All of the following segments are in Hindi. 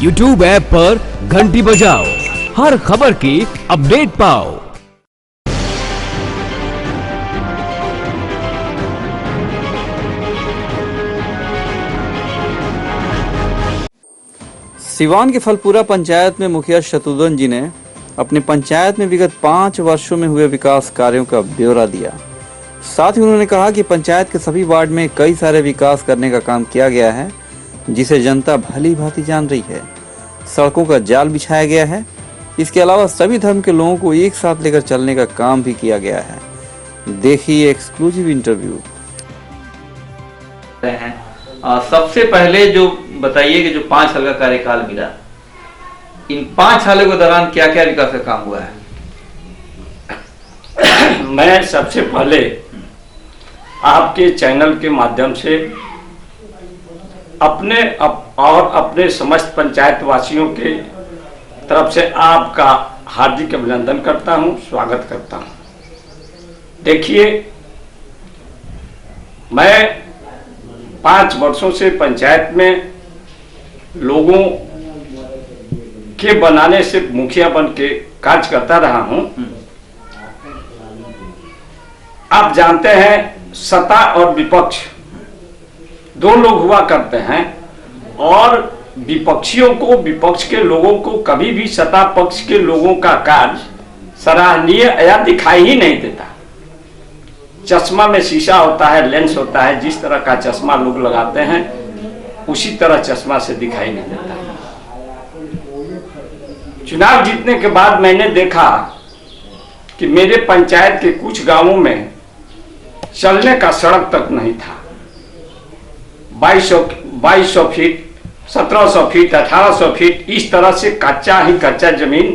YouTube ऐप पर घंटी बजाओ, हर खबर की अपडेट पाओ। सिवान के फलपुरा पंचायत में मुखिया शत्रुघ्न जी ने अपनी पंचायत में विगत 5 वर्षों में हुए विकास कार्यों का ब्यौरा दिया। साथ ही उन्होंने कहा कि पंचायत के सभी वार्ड में कई सारे विकास करने का काम किया गया है, जिसे जनता भली भांति जान रही है। सड़कों का जाल बिछाया गया है। इसके अलावा सभी धर्म के लोगों को एक साथ लेकर चलने का काम भी किया गया है। देखिए एक्सक्लूसिव इंटरव्यू। सबसे पहले जो बताइए कि जो 5 साल का कार्यकाल मिला, इन 5 सालों के दौरान क्या क्या विकास का काम हुआ है? मैं सबसे पहले आपके चैनल के माध्यम से अपने समस्त पंचायत वासियों के तरफ से आपका हार्दिक अभिनंदन करता हूं, स्वागत करता हूं। देखिए, मैं 5 वर्षों से पंचायत में लोगों के बनाने से मुखिया बन के कार्य करता रहा हूं। आप जानते हैं, सत्ता और विपक्ष दो लोग हुआ करते हैं और विपक्षियों को, विपक्ष के लोगों को कभी भी सत्ता पक्ष के लोगों का कार्य सराहनीय या दिखाई ही नहीं देता। चश्मा में शीशा होता है, लेंस होता है, जिस तरह का चश्मा लोग लगाते हैं उसी तरह चश्मा से दिखाई नहीं देता। चुनाव जीतने के बाद मैंने देखा कि मेरे पंचायत के कुछ गांवों में चलने का सड़क तक नहीं था। 2200 फीट, 1700 फीट, 1800 फीट, इस तरह से कच्चा जमीन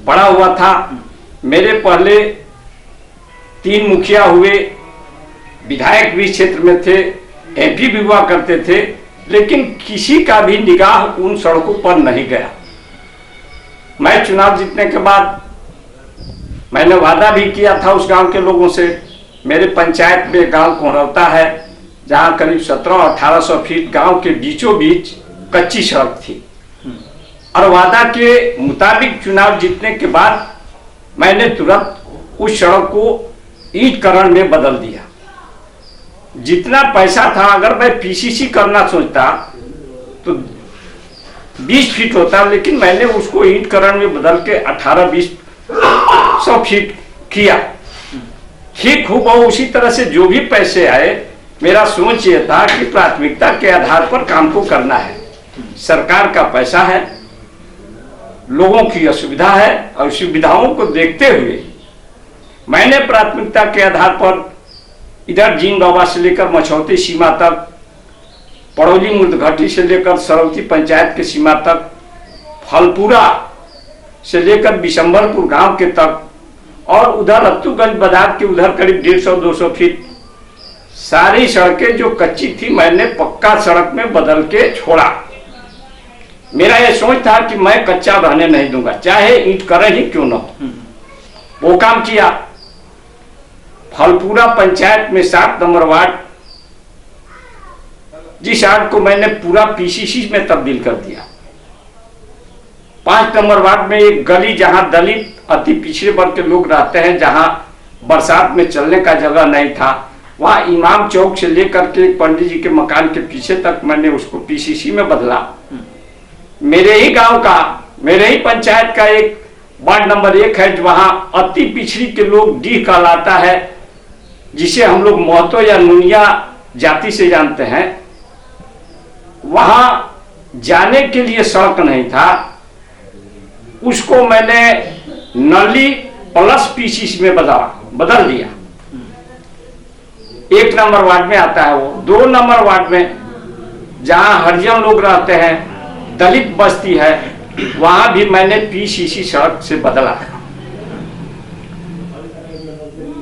पड़ा हुआ था। मेरे पहले 3 मुखिया हुए, विधायक भी क्षेत्र में थे, एमपी भी हुआ करते थे, लेकिन किसी का भी निगाह उन सड़कों पर नहीं गया। मैं चुनाव जीतने के बाद मैंने वादा भी किया था उस गांव के लोगों से। मेरे पंचायत में गांव कोहरौता है, जहां करीब 1700-1800 फीट गांव के बीचों बीच कच्ची सड़क थी, और वादा के मुताबिक चुनाव जीतने के बाद मैंने तुरंत उस सड़क को ईंटकरण में बदल दिया। जितना पैसा था, अगर मैं पीसीसी करना सोचता तो 20 फीट होता, लेकिन मैंने उसको ईंटकरण में बदल के 18-20 फीट किया। ठीक हो उसी तरह से जो भी पैसे आए, मेरा सोच ये था कि प्राथमिकता के आधार पर काम को करना है। सरकार का पैसा है, लोगों की असुविधा है, और सुविधाओं को देखते हुए मैंने प्राथमिकता के आधार पर इधर जीन बाबा से लेकर मछौती सीमा तक, पड़ौली मुर्दघाटी से लेकर सरौती पंचायत की सीमा तक, फलपुरा से लेकर बिशंबरपुर गांव के तक, और उधर अत्तूगंज बाजार के उधर करीब 150-200 फीट सारी सड़कें जो कच्ची थी मैंने पक्का सड़क में बदल के छोड़ा। मेरा यह सोच था कि मैं कच्चा रहने नहीं दूंगा, चाहे ईंटकरण ही क्यों न हो। वो काम किया। फलपुरा पंचायत में 7 नंबर वार्ड, जिस वार्ड को मैंने पूरा पीसीसी में तब्दील कर दिया। 5 नंबर वार्ड में एक गली, जहां दलित अति पिछड़े वर्ग के लोग रहते हैं, जहां बरसात में चलने का जगह नहीं था, वहां इमाम चौक से लेकर के पंडित जी के मकान के पीछे तक मैंने उसको पीसीसी में बदला। मेरे ही गांव का, मेरे ही पंचायत का एक वार्ड नंबर 1 है, वहां अति पिछड़ी के लोग डीह कहलाता है, जिसे हम लोग महतो या नुनिया जाति से जानते हैं। वहां जाने के लिए सड़क नहीं था, उसको मैंने नली प्लस पीसीसी में बदल दिया। 1 नंबर वार्ड में आता है वो। 2 नंबर वार्ड में जहां हरिजन लोग रहते हैं, दलित बस्ती है, वहां भी मैंने पीसीसी सड़क से बदला।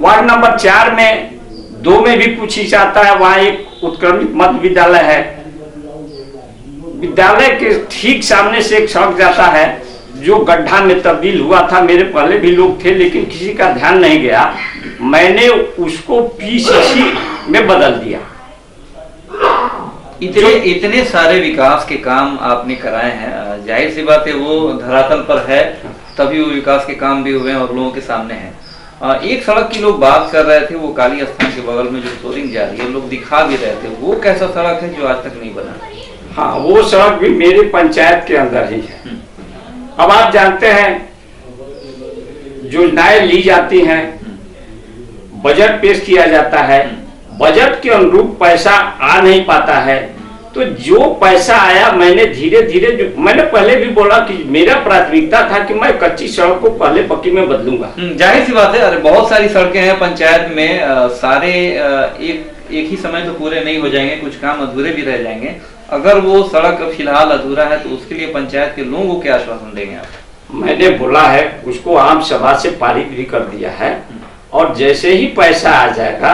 वार्ड नंबर 4 में 2 में भी कुछ हिस्सा आता है, वहां एक उत्क्रमित मध्य विद्यालय है। विद्यालय के ठीक सामने से एक सड़क जाता है जो गड्ढा में तब्दील हुआ था। मेरे पहले भी लोग थे, लेकिन किसी का ध्यान नहीं गया। मैंने उसको पीसीसी में बदल दिया। इतने सारे विकास के काम आपने कराए हैं, जाहिर सी बात है वो धरातल पर है तभी वो विकास के काम भी हुए हैं और लोगों के सामने हैं। एक सड़क की लोग बात कर रहे थे, वो काली स्थान के बगल में जो सोरिंग जा रही है, लोग दिखा भी रहे थे, वो कैसा सड़क है जो आज तक नहीं बना? हाँ, वो सड़क भी मेरे पंचायत के अंदर ही है। अब आप जानते हैं योजनाएं ली जाती हैं, बजट पेश किया जाता है, बजट के अनुरूप पैसा आ नहीं पाता है, तो जो पैसा आया मैंने धीरे धीरे मैंने पहले भी बोला कि मेरा प्राथमिकता था कि मैं कच्ची सड़क को पहले पक्की में बदलूंगा। जाहिर सी बात है, अरे बहुत सारी सड़कें हैं पंचायत में, सारे एक ही समय तो पूरे नहीं हो जाएंगे, कुछ काम अधूरे भी रह जाएंगे। अगर वो सड़क फिलहाल अधूरा है तो उसके लिए पंचायत के लोगों को क्या आश्वासन देंगे आप? मैंने बोला है, उसको आम सभा से पारित भी कर दिया है, और जैसे ही पैसा आ जाएगा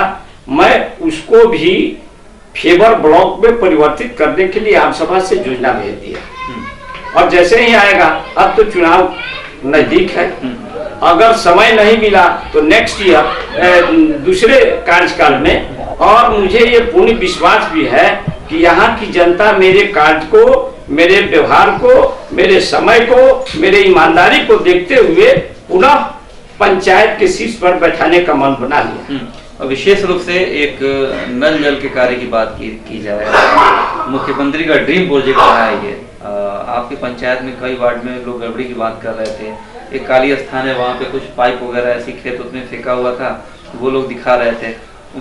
मैं उसको भी फेवर ब्लॉक में परिवर्तित करने के लिए आम सभा से योजना भेज दिया। और जैसे ही आएगा, अब तो चुनाव नजदीक है, अगर समय नहीं मिला तो नेक्स्ट ईयर दूसरे कार्यकाल में, और मुझे ये पूर्ण विश्वास भी है कि यहाँ की जनता मेरे कार्य को, मेरे व्यवहार को, मेरे समय को, मेरे ईमानदारी को देखते हुए पुनः पंचायत के शीर्ष पर बैठाने का मन बना लिया। और विशेष रूप से एक नल जल के कार्य की बात की जाए, मुख्यमंत्री का ड्रीम प्रोजेक्ट रहा है ये। आपके पंचायत में कई वार्ड में लोग गड़बड़ी की बात कर रहे थे, एक काली स्थान है वहाँ पे कुछ पाइप वगैरह ऐसी खेत उसमें फेंका हुआ था, वो लोग दिखा रहे थे।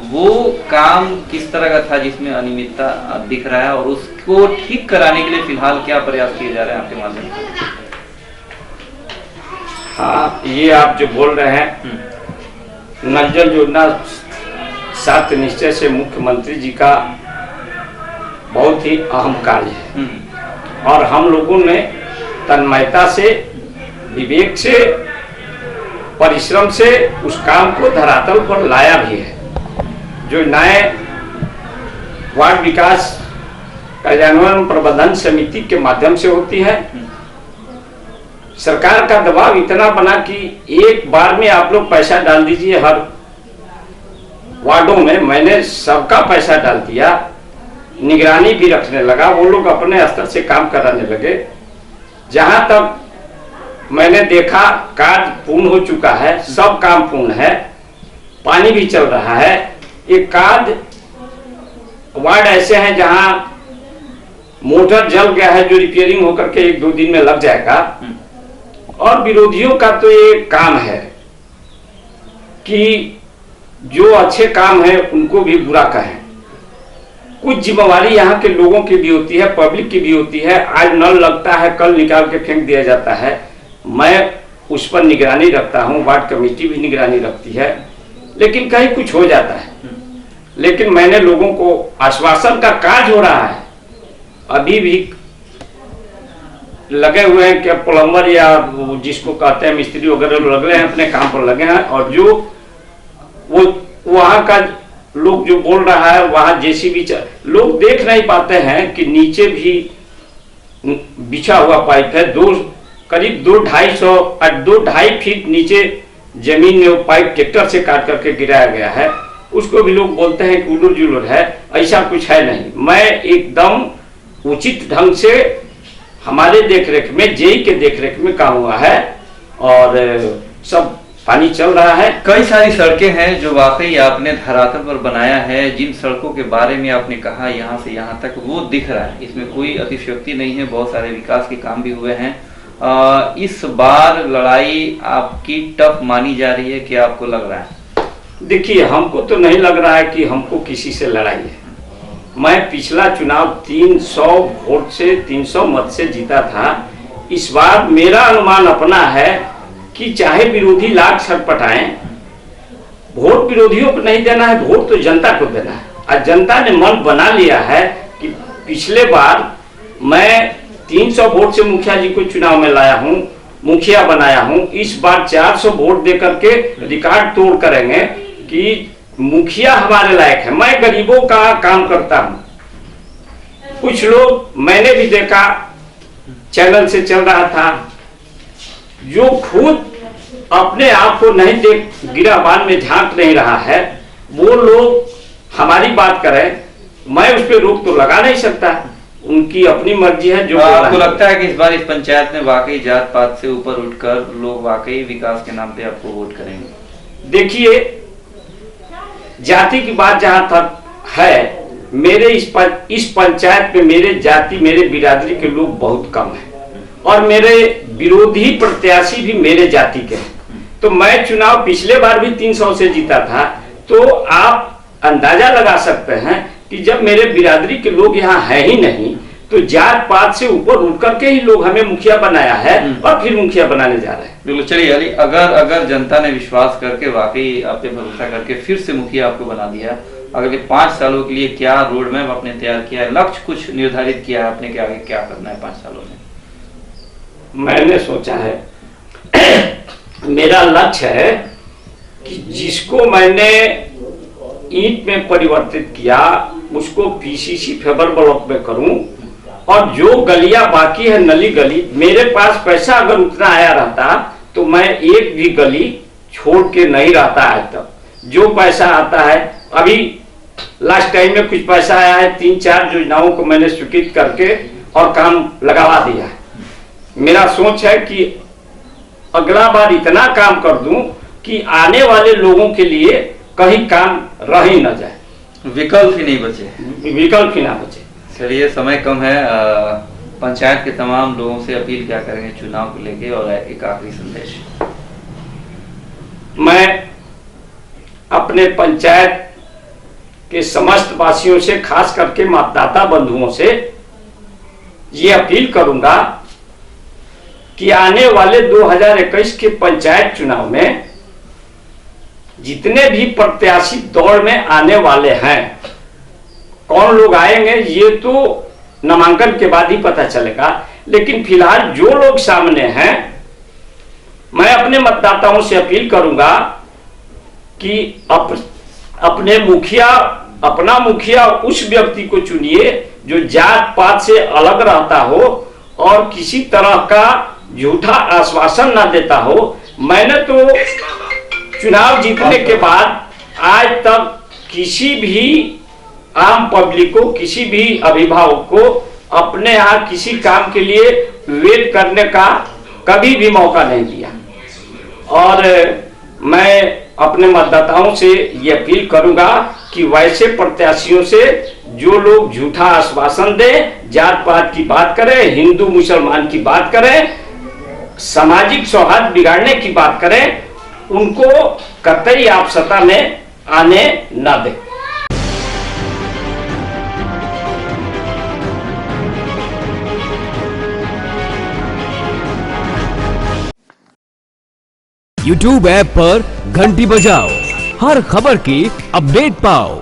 वो काम किस तरह का था जिसमें अनियमितता दिख रहा है, और उसको ठीक कराने के लिए फिलहाल क्या प्रयास किए जा रहे हैं आपके माध्यम से? हाँ, ये आप जो बोल रहे हैं, नल जल योजना सत्य निश्चय से मुख्यमंत्री जी का बहुत ही अहम कार्य है, और हम लोगों ने तन्मयता से, विवेक से, परिश्रम से उस काम को धरातल पर लाया भी है। जो नए वार्ड विकास कार्यान्वयन प्रबंधन समिति के माध्यम से होती है, सरकार का दबाव इतना बना कि एक बार में आप लोग पैसा डाल दीजिए हर वार्डों में। मैंने सबका पैसा डाल दिया, निगरानी भी रखने लगा, वो लोग अपने स्तर से काम कराने लगे। जहां तक मैंने देखा कार्य पूर्ण हो चुका है, सब काम पूर्ण है, पानी भी चल रहा है। एक कार्य वार्ड ऐसे हैं जहां मोटर जल गया है, जो रिपेयरिंग होकर के 1-2 दिन में लग जाएगा। और विरोधियों का तो ये काम है कि जो अच्छे काम है उनको भी बुरा कहें। कुछ जिम्मेवारी यहाँ के लोगों की भी होती है, पब्लिक की भी होती है। आज नल लगता है, कल निकाल के फेंक दिया जाता है। मैं उस पर निगरानी रखता हूँ, वार्ड कमेटी भी निगरानी रखती है, लेकिन कहीं कुछ हो जाता है। लेकिन मैंने लोगों को आश्वासन का कार्य हो रहा है, अभी भी लगे हुए हैं कि प्लम्बर या जिसको कहते हैं मिस्त्री वगैरह लगे हैं, अपने काम पर लगे हैं। और जो वो वहां का लोग जो बोल रहा है, वहां जेसीबी लोग देख नहीं पाते हैं कि नीचे भी बिछा हुआ पाइप है। करीब 2-2.5 फीट नीचे जमीन में वो पाइप ट्रैक्टर से काट करके गिराया गया है। उसको भी लोग बोलते हैं कि उलूर जुलूर है, ऐसा कुछ है नहीं। मैं एकदम उचित ढंग से हमारे देखरेख में, जेई के देखरेख में काम हुआ है, और सब पानी चल रहा है। कई सारी सड़कें हैं जो वाकई आपने धरातल पर बनाया है। जिन सड़कों के बारे में आपने कहा यहाँ से यहाँ तक, वो दिख रहा है, इसमें कोई अतिशयोक्ति नहीं है। बहुत सारे विकास के काम भी हुए हैं। इस बार लड़ाई आपकी टफ मानी जा रही है, क्या आपको लग रहा है? देखिए, हमको तो नहीं लग रहा है कि हमको किसी से लड़ाई है। मैं पिछला चुनाव 300 वोट से, 300 मत से जीता था। इस बार मेरा अनुमान अपना है कि चाहे विरोधी लाख छटपटाएं, वोट विरोधियों को नहीं देना है, वोट तो जनता को देना है। और जनता ने मन बना लिया है कि पिछले बार मैं 300 वोट से मुखिया जी को चुनाव में लाया हूं, मुखिया बनाया हूं। इस बार 400 वोट देकर के रिकॉर्ड तोड़ करेंगे कि मुखिया हमारे लायक है। मैं गरीबों का काम करता हूं। कुछ लोग मैंने भी देखा, चैनल से चल रहा था, जो खुद अपने आप को नहीं देख गिराबान में झांक नहीं रहा है, वो लोग हमारी बात करें मैं उस पर रोक तो लगा नहीं सकता, उनकी अपनी मर्जी है। जो आपको लगता है कि इस बार इस पंचायत में वाकई जात पात से ऊपर उठकर लोग वाकई विकास के नाम पे आपको वोट करेंगे? देखिए, जाति की बात जहां तक है, मेरे इस पंचायत में मेरे जाति मेरे बिरादरी के लोग बहुत कम हैं और मेरे विरोधी प्रत्याशी भी मेरे जाति के हैं। तो मैं चुनाव पिछले बार भी 300 से जीता था, तो आप अंदाजा लगा सकते हैं कि जब मेरे बिरादरी के लोग यहाँ है ही नहीं, तो जात पात से ऊपर उठ करके ही लोग हमें मुखिया बनाया है और फिर मुखिया बनाने जा रहे हैं। बिल्कुल। चलिए अली, अगर जनता ने विश्वास करके वाकई आप पे भरोसा करके फिर से मुखिया आपको बना दिया, अगले 5 सालों के लिए क्या रोड मैप आपने तैयार किया है, लक्ष्य कुछ निर्धारित किया है आपने कि आगे क्या करना है 5 सालों में? मैंने सोचा है मेरा लक्ष्य है कि जिसको मैंने ईंट में परिवर्तित किया उसको पीसीसी फेबर ब्लॉक में करूं, और जो गलियां बाकी है नली गली, मेरे पास पैसा अगर उतना आया रहता तो मैं एक भी गली छोड़ के नहीं रहता आज तक। जो पैसा आता है, अभी लास्ट टाइम में कुछ पैसा आया है, 3-4 योजनाओं को मैंने स्वीकृत करके और काम लगवा दिया है। मेरा सोच है कि अगला बार इतना काम कर दूं कि आने वाले लोगों के लिए कहीं काम रह ही न जाए, विकल्प ही नहीं बचे। विकल्प ही ना बचे। चलिए, समय कम है, पंचायत के तमाम लोगों से अपील क्या करेंगे चुनाव को लेके, और एक आखिरी संदेश? मैं अपने पंचायत के समस्त वासियों से, खास करके मतदाता बंधुओं से ये अपील करूंगा कि आने वाले 2021 के पंचायत चुनाव में जितने भी प्रत्याशी दौड़ में आने वाले हैं, कौन लोग आएंगे ये तो नामांकन के बाद ही पता चलेगा, लेकिन फिलहाल जो लोग सामने हैं, मैं अपने मतदाताओं से अपील करूंगा कि अपना मुखिया उस व्यक्ति को चुनिए जो जात पात से अलग रहता हो और किसी तरह का झूठा आश्वासन ना देता हो। मैंने तो चुनाव जीतने के बाद आज तक किसी भी आम पब्लिक को, किसी भी अभिभावक को अपने यहाँ किसी काम के लिए वेट करने का कभी भी मौका नहीं दिया। और मैं अपने मतदाताओं से ये अपील करूंगा कि वैसे प्रत्याशियों से जो लोग झूठा आश्वासन दें, जात पात की बात करें, हिंदू मुसलमान की बात करें, सामाजिक सौहार्द बिगाड़ने की बात करें, उनको कतई आप सत्ता में आने न दें। YouTube ऐप पर घंटी बजाओ, हर खबर की अपडेट पाओ।